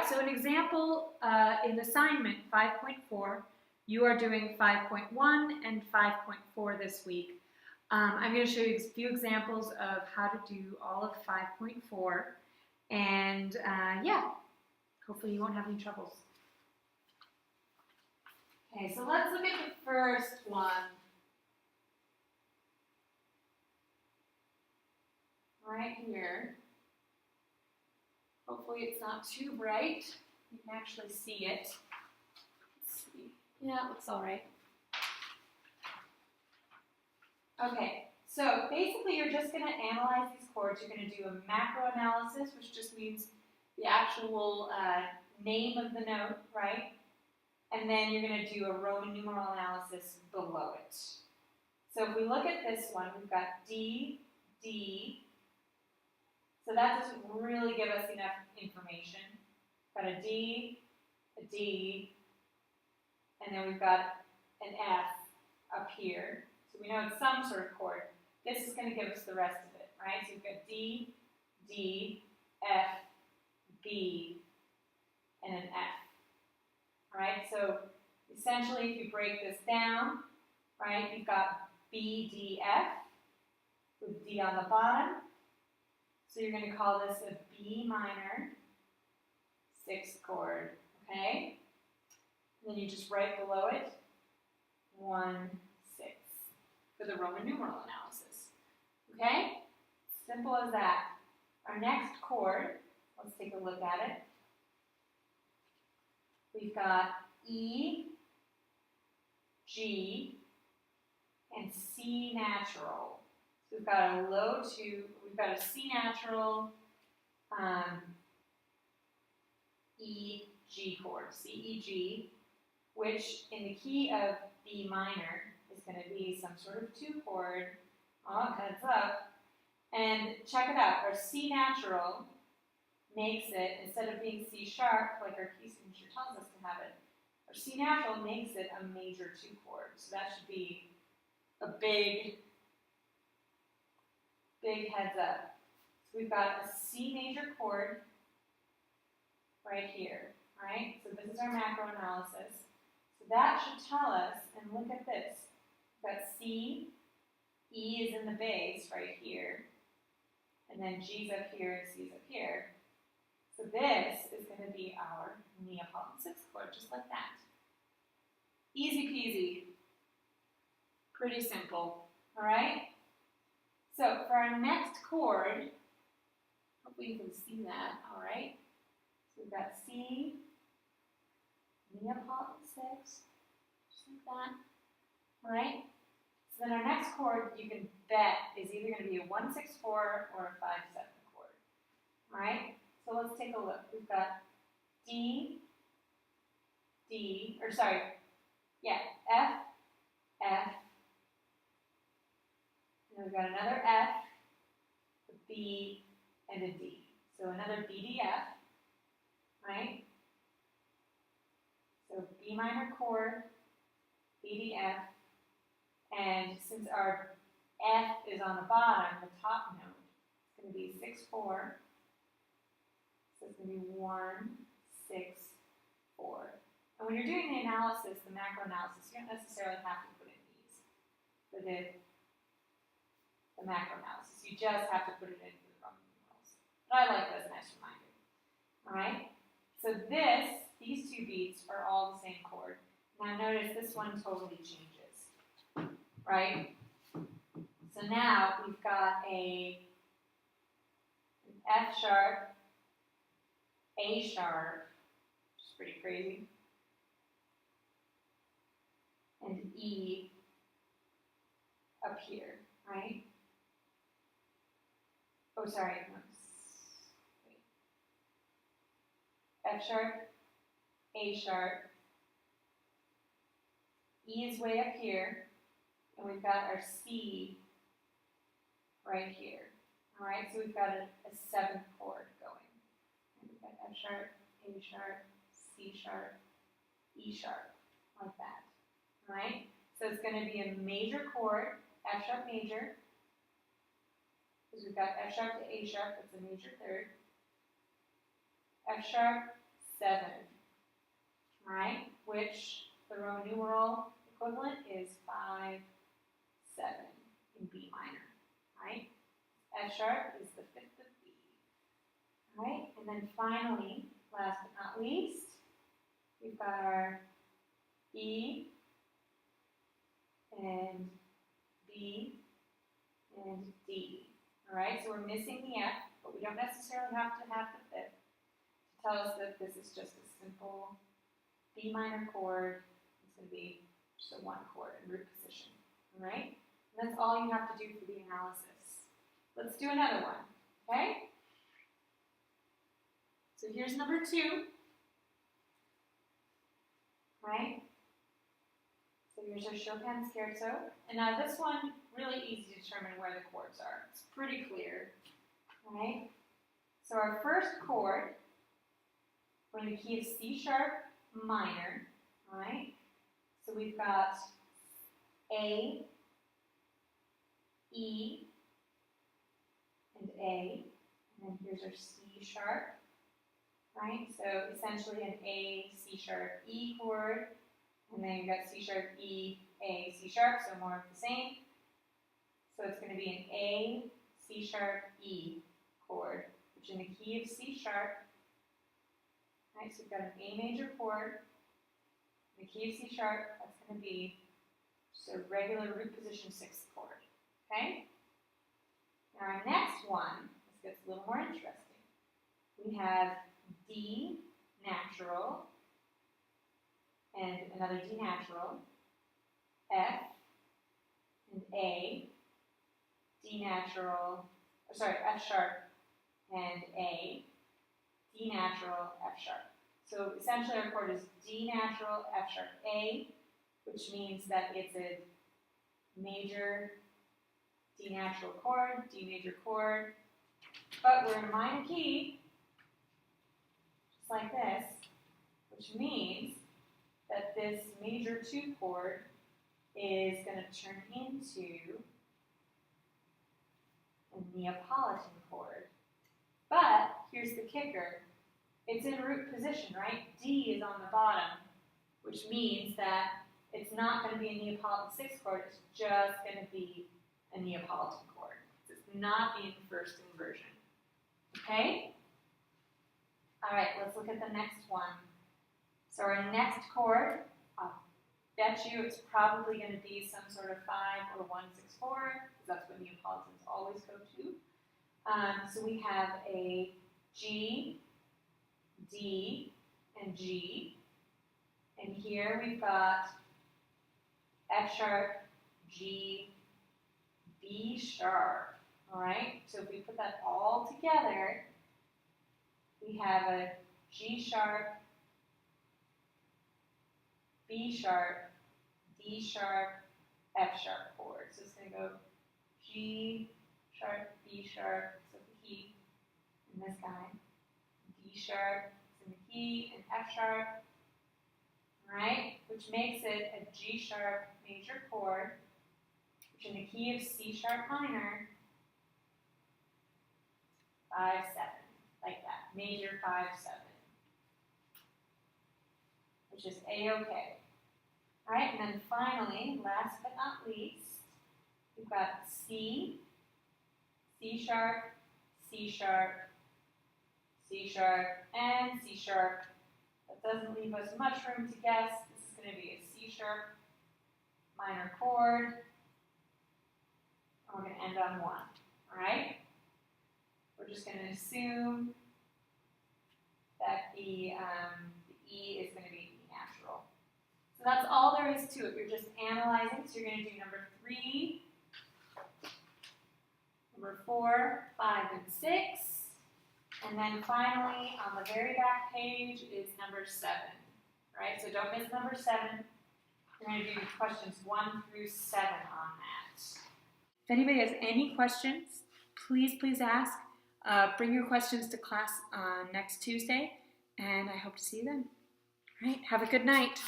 yeah, so an example in assignment 5.4, you are doing 5.1 and 5.4 this week. I'm going to show you a few examples of how to do all of 5.4, and yeah, hopefully you won't have any troubles. Okay, so let's look at the first one. Right here. Hopefully it's not too bright. You can actually see it. Let's see. Yeah, it looks all right. Okay, so basically you're just going to analyze these chords. You're going to do a macro analysis, which just means the actual name of the note, right? And then you're going to do a Roman numeral analysis below it. So if we look at this one, we've got D, D. So that doesn't really give us enough information. Got a D, and then we've got an F up here. So we know it's some sort of chord. This is going to give us the rest of it, right? So we've got D, D, F, B, and an F. All right, so essentially if you break this down, right, you've got B, D, F with D on the bottom. So you're going to call this a B minor 6th chord, okay? And then you just write below it 1, 6 for the Roman numeral analysis, okay? Simple as that. Our next chord, let's take a look at it. We've got E, G, and C natural. So we've got a low 2, we've got a C natural, E, G chord, C, E, G, which in the key of B minor is going to be some sort of 2 chord. Oh, heads up. And check it out, our C natural makes it, instead of being C sharp, like our key signature tells us to have it, our C natural makes it a major 2 chord. So that should be a big heads up. So we've got a C major chord right here, right? So this is our macro analysis. So that should tell us, and look at this, we've got C, E is in the bass right here, and then G's up here and C's up here. So this is going to be our Neapolitan 6th chord, just like that. Easy peasy. Pretty simple, all right? So for our next chord, hopefully you can see that, all right? So we've got C, Neapolitan 6, just like that, all right? So then our next chord, you can bet, is either going to be a 1-6-4 or a 5-7 chord, all right? So let's take a look. We've got D, D, or sorry, yeah, F, F, and then we've got another F, a B, and a D. So another B, D, F, right? So B minor chord, B, D, F, and since our F is on the bottom, the top note, it's going to be 6-4. So it's going to be 1, 6, 4. And when you're doing the analysis, the macro analysis, you don't necessarily have to put in these for the macro analysis. You just have to put it in for the Roman numerals. But I like that as a nice reminder. All right? So these 2 beats are all the same chord. Now notice this one totally changes. Right? So now we've got an F sharp, A sharp, which is pretty crazy, and an E up here, right? Oh, sorry. Wait. F sharp, A sharp, E is way up here, and we've got our C right here. All right, so we've got a 7th chord going. And we've got F sharp, A sharp, C sharp, E sharp, like that. All right, so it's going to be a major chord, F sharp major, because we've got F sharp to A sharp, that's a major 3rd. F sharp, 7, right? Which the Roman numeral equivalent is 5, 7 in B minor, right? F sharp is the 5th of B, right? And then finally, last but not least, we've got our E and B and D, all right? So we're missing the F, but we don't necessarily have to have the 5th to tell us that this is just a simple B minor chord. It's going to be just a 1 chord in root position, all right? And that's all you have to do for the analysis. Let's do another one, okay? So here's number 2, right? So here's our Chopin scherzo. And now this one, really easy to determine where the chords are. It's pretty clear, right? So our first chord, we're in the key of C sharp minor, right? So we've got A, E, and A, and then here's our C sharp, right? So essentially an A, C sharp, E chord, and then you've got C sharp, E, A, C sharp, so more of the same. So it's going to be an A, C sharp, E chord, which in the key of C sharp, right? So we've got an A major chord, in the key of C sharp, that's going to be just a regular root position 6th chord, okay? Now our next one, this gets a little more interesting. We have D natural, and another D natural, F, and A, D natural, F sharp, and A, D natural, F sharp. So essentially our chord is D natural, F sharp, A, which means that it's a major D natural chord, D major chord, but we're in a minor key, just like this, which means that this major 2 chord is going to turn into a Neapolitan chord. But here's the kicker. It's in root position, right? D is on the bottom, which means that it's not going to be a Neapolitan 6th chord, it's just going to be a Neapolitan chord. It's not the inversed inversion. Okay? All right, let's look at the next one. So our next chord, I'll bet you it's probably going to be some sort of 5 or 1, 6, 4, because that's what Neapolitans always go to. So we have a G, D, and G. And here we've got F sharp, G, B sharp. All right? So if we put that all together, we have a G sharp, B sharp, D sharp, F sharp chord. So it's going to go G sharp, B sharp, so the key, and this guy, D sharp, is in the key, and F sharp, right? Which makes it a G sharp major chord, which in the key of C sharp minor, 5, 7, like that, major 5, 7, which is A-okay. All right, and then finally, last but not least, we've got C, C sharp, C sharp, C sharp, and C sharp. That doesn't leave us much room to guess. This is going to be a C sharp minor chord, and we're going to end on 1. All right? We're just going to assume that the E is going to be E natural. So that's all there is to it. You're just analyzing. So you're going to do number 3, number 4, 5, and 6. And then finally, on the very back page is number 7. Right? So don't miss number 7. We're going to do questions 1 through 7 on that. If anybody has any questions, please ask. Bring your questions to class next Tuesday, and I hope to see you then. All right, have a good night.